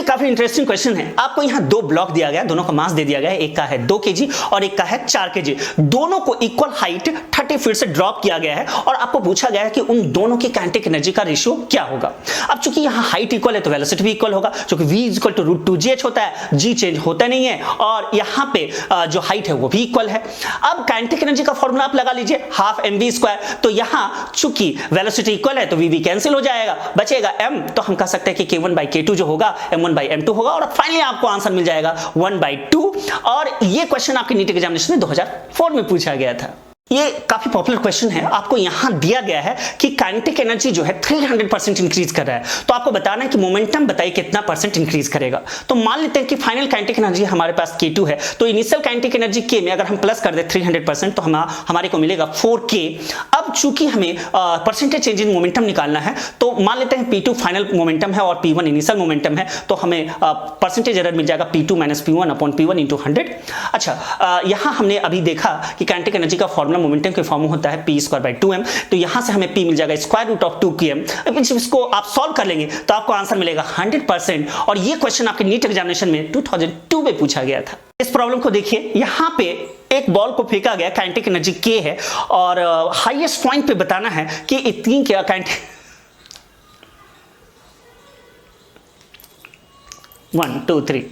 काफी interesting question है। आपको यहाँ दो ब्लॉक दिया गया है, दोनों का मास दे दिया गया है, एक का है 2 kg और एक का है 4 kg। दोनों को इक्वल हाइट 30 फीट से ड्रॉप किया गया है और आपको पूछा गया है कि उन दोनों की काइनेटिक एनर्जी का रेशियो क्या होगा। अब चूंकि यहाँ हाइट इक्वल है तो वेलोसिटी भी इक्वल होगा, क्योंकि v इक्वल टू √2gh होता है, g चेंज होता नहीं है और यहाँ पे जो हाइट है वो भी इक्वल है। अब काइनेटिक एनर्जी का फॉर्मूला आप लगा लीजिए, हाफ mv²। तो यहाँ चूंकि वेलोसिटी इक्वल है तो v कैंसिल हो जाएगा, बचेगा m। तो हम कह सकते हैं कि k1/k2 जो होगा m1/m2 होगा और फाइनली आपको आंसर मिल जाएगा 1/2। और ये क्वेश्चन आपके नीट एग्जामिनेशन में 2004 में पूछा गया था। ये काफी पॉपुलर क्वेश्चन है। आपको यहां दिया गया है कि काइनेटिक एनर्जी जो है 300% इंक्रीज कर रहा है, तो आपको बताना है कि मोमेंटम बताइए कितना परसेंट इंक्रीज करेगा। तो मान लेते हैं कि फाइनल काइनेटिक एनर्जी हमारे पास k2 है, तो इनिशियल काइनेटिक एनर्जी k में अगर हम प्लस कर दे 300% तो हमारे को मिलेगा 4k। अब चूंकि हमें परसेंटेज चेंज इन मोमेंटम निकालना है, तो मान लेते हैं p2 फाइनल मोमेंटम है और p1 इनिशियल मोमेंटम है, तो हमें परसेंटेज एरर मिल जाएगा p2 - p1/p1 × 100। अच्छा, यहां हमने अभी देखा कि काइनेटिक एनर्जी का फॉर्मूला मोमेंटम के फॉर्म में होता है p²/2m, तो यहां से हमें p मिल जाएगा √2km। अब इसको आप सॉल्व कर लेंगे तो आपको आंसर मिलेगा 100%। और ये क्वेश्चन आपके नीट एग्जामिनेशन में 2002 में पूछा गया था। इस प्रॉब्लम को देखिए, यहां पे एक बॉल को फेंका गया, काइनेटिक एनर्जी k है और हाईएस्ट पॉइंट पे बताना है कि इतनी क्या काइनेटिक 1 2 3।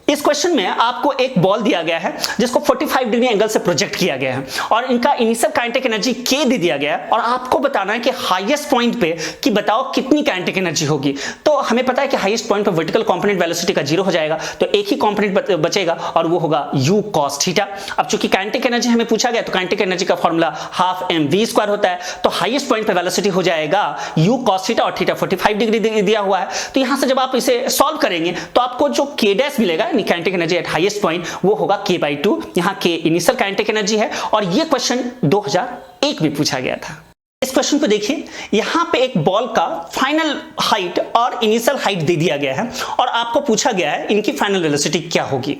इस क्वेश्चन में आपको एक बॉल दिया गया है जिसको 45 डिग्री एंगल से प्रोजेक्ट किया गया है और इनका इनिशियल काइनेटिक एनर्जी k दे दिया गया है और आपको बताना है कि हाईएस्ट पॉइंट पे कि बताओ कितनी काइनेटिक एनर्जी होगी। तो हमें पता है कि हाईएस्ट पॉइंट पे वर्टिकल कंपोनेंट वेलोसिटी का 0 हो जाएगा, तो एक ही कंपोनेंट बचेगा और वो होगा u cos थीटा। अब चूंकि काइनेटिक एनर्जी हमें पूछा गया तो काइनेटिक एनर्जी का फॉर्मूला हाफ mv² होता है, तो हाईएस्ट पॉइंट पे वेलोसिटी हो जाएगा u cos थीटा और थीटा 45 डिग्री दिया हुआ है। तो यहां से जब आप इसे सॉल्व करेंगे तो आपको जो k डैश मिलेगा kinetic energy at highest point वो होगा k/2। यहां k इनिशियल काइनेटिक एनर्जी है और ये क्वेश्चन 2001 में पूछा गया था। इस क्वेश्चन को देखिए, यहां पे एक बॉल का फाइनल हाइट और इनिशियल हाइट दे दिया गया है और आपको पूछा गया है इनकी फाइनल वेलोसिटी क्या होगी।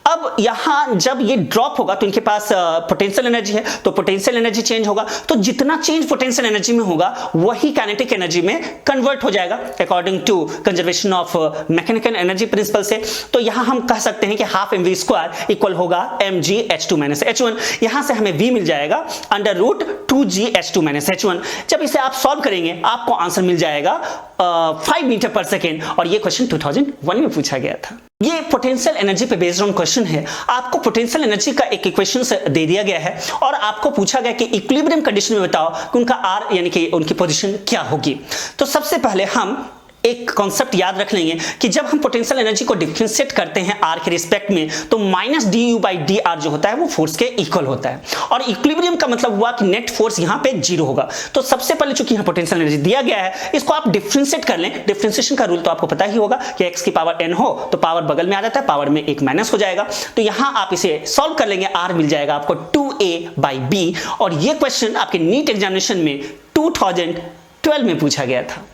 अब यहां जब ये ड्रॉप होगा तो इनके पास पोटेंशियल एनर्जी है, तो पोटेंशियल एनर्जी चेंज होगा, तो जितना चेंज पोटेंशियल एनर्जी में होगा वही काइनेटिक एनर्जी में कन्वर्ट हो जाएगा according to conservation of mechanical energy principle से। तो यहां हम कह सकते हैं कि हाफ mv² इक्वल होगा mgh2 - h1। यहां से हमें v मिल जाएगा √2gh2 - h1। जब इसे आप सॉल्व करेंगे आपको आंसर मिल जाएगा 5 मीटर पर सेकेंड और ये क्वेश्चन 2001 में पूछा गया था। ये पोटेंशियल एनर्जी पे बेस्ड ऑन क्वेश्चन है। आपको पोटेंशियल एनर्जी का एक इक्वेशन दे दिया गया है और आपको पूछा गया कि इक्विलिब्रियम कंडीशन में बताओ कि उनका r यानी कि उनकी पोजीशन क्या होगी। तो सबसे पहले हम एक कॉन्सेप्ट याद रख लेंगे कि जब हम पोटेंशियल एनर्जी को डिफरेंशिएट करते हैं r के रिस्पेक्ट में तो -du/dr जो होता है वो फोर्स के इक्वल होता है और इक्विलिब्रियम का मतलब हुआ कि नेट फोर्स यहां पे 0 होगा। तो सबसे पहले चूंकि यहां पोटेंशियल एनर्जी दिया गया है इसको आप डिफरेंशिएट कर लें। डिफरेंशिएशन का रूल तो आपको पता ही होगा कि x की पावर n हो तो पावर बगल में आ जाता है, पावर में एक माइनस हो जाएगा। तो यहां आप इसे सॉल्व कर लेंगे, r मिल जाएगा आपको 2a/b और ये क्वेश्चन आपके नीट एग्जामिनेशन में 2012 में पूछा गया था।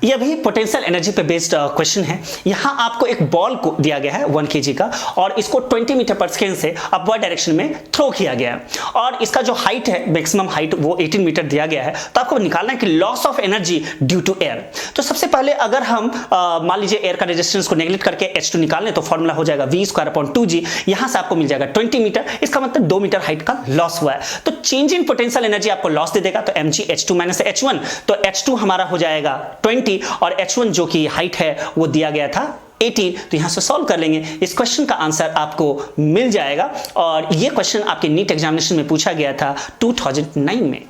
यह भी पोटेंशियल एनर्जी पे बेस्ड क्वेश्चन है। यहां आपको एक बॉल को दिया गया है 1 kg का और इसको 20 मीटर पर सेकेंड से अपवर्ड डायरेक्शन में थ्रो किया गया है और इसका जो हाइट है मैक्सिमम हाइट वो 18 मीटर दिया गया है। तो आपको निकालना है कि loss of energy due to air. तो सबसे पहले अगर हम मान लीजिए एयर का रेजिस्टेंस को नेगलेक्ट करके h2 निकाल लें तो फॉर्मूला हो जाएगा v²/2g। यहां से आपको मिल जाएगा 20 मीटर, इसका मतलब 2 मीटर हाइट का लॉस हुआ है। तो चेंज इन पोटेंशियल एनर्जी आपको लॉस दे देगा, तो mgh2 - h1। तो h2 हमारा हो जाएगा 20 और h1 जो कि हाइट है वो दिया गया था 18। तो यहां से सॉल्व कर लेंगे, इस क्वेश्चन का आंसर आपको मिल जाएगा और ये क्वेश्चन आपके नीट एग्जामिनेशन में पूछा गया था 2009 में।